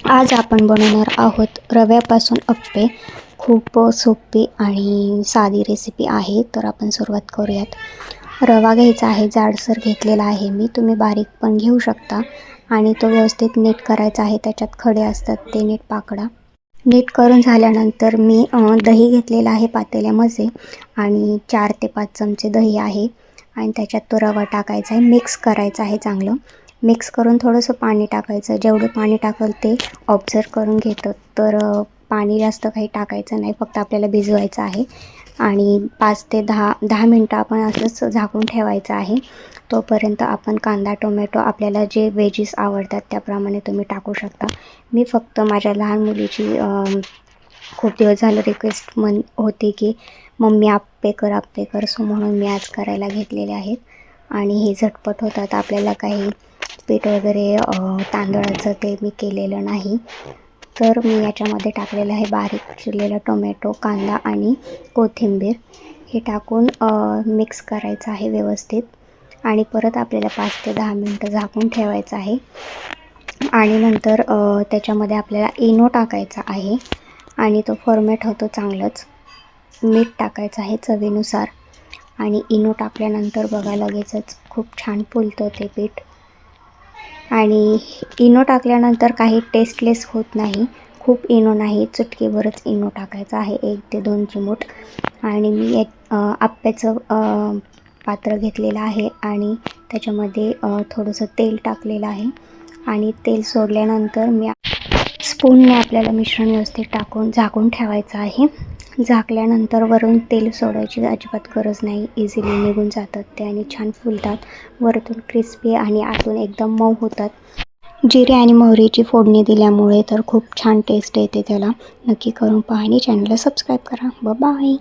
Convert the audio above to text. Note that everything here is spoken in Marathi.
आज आपण बनवणार आहोत रव्यापासून अप्पे. खूप सोपी आणि साधी रेसिपी आहे. तर आपण सुरुवात करूयात. रवा घ्यायचा आहे, जाडसर घेतलेला आहे मी, तुम्ही बारीक पण घेऊ शकता. आणि तो व्यवस्थित नीट करायचा आहे. त्याच्यात खडे असतात ते नीट पाकडा. नीट करून झाल्यानंतर मी दही घेतलेला आहे पातेल्यामध्ये आणि 4 ते 5 चमचे दही आहे आणि त्याच्यात तो रवा टाकायचा आहे. मिक्स करायचं आहे चांगलं. मिक्स करून थोडंसं पाणी टाकायचं. जेवढं पाणी टाकल ते ऑब्झर्व करून घेतं. तर पाणी जास्त काही टाकायचं नाही, फक्त आपल्याला भिजवायचं आहे. आणि 5 ते 10 मिनटं आपण असंच झाकून ठेवायचं आहे. तोपर्यंत आपण कांदा, टोमॅटो आपल्याला जे व्हेजीस आवडतात त्याप्रमाणे तुम्ही टाकू शकता. मी फक्त माझ्या लहान मुलीची खूप दिवस झालं रिक्वेस्ट होती की मम्मी आप्पे कर, सो म्हणून मी आज करायला घेतलेले आहेत. आणि हे झटपट होतात. आपल्याला काही पीठ वगैरे तांदळाचं ते मी केलेलं नाही. तर मी याच्यामध्ये टाकलेलं आहे बारीक चिरलेला टोमॅटो, कांदा आणि कोथिंबीर. हे टाकून मिक्स करायचं आहे व्यवस्थित. आणि परत आपल्याला 5 ते 10 मिनटं झाकून ठेवायचं आहे. आणि नंतर त्याच्यामध्ये आपल्याला इनो टाकायचा आहे आणि तो फॉर्मेट होतो चांगलंच. मीठ टाकायचं आहे चवीनुसार. आणि इनो टाकल्यानंतर बघा लगेचच खूप छान फुलतं ते पीठ. आणि इनो टाकल्यानंतर काही टेस्टलेस होत नाही. खूप इनो नाही, चुटकीभरच इनो टाकायचं आहे, 1 ते 2 चिमूट. आणि मी आप्याचं पात्र घेतलेलं आहे आणि त्याच्यामध्ये थोडंसं तेल टाकलेलं आहे. आणि तेल सोडल्यानंतर मी स्पूनने आपल्याला मिश्रण व्यवस्थित टाकून झाकून ठेवायचं आहे. झाकल्यानंतर वरून तेल सोडायची अजिबात गरज नाही, इझिली निघून जातात ते आणि छान फुलतात. वरतून क्रिस्पी आणि आतून एकदम मऊ होतात. जिरे आणि मोहरीची फोडणी दिल्यामुळे तर खूप छान टेस्ट येते त्याला. नक्की करून पहा आणि चॅनलला सबस्क्राईब करा. बाय.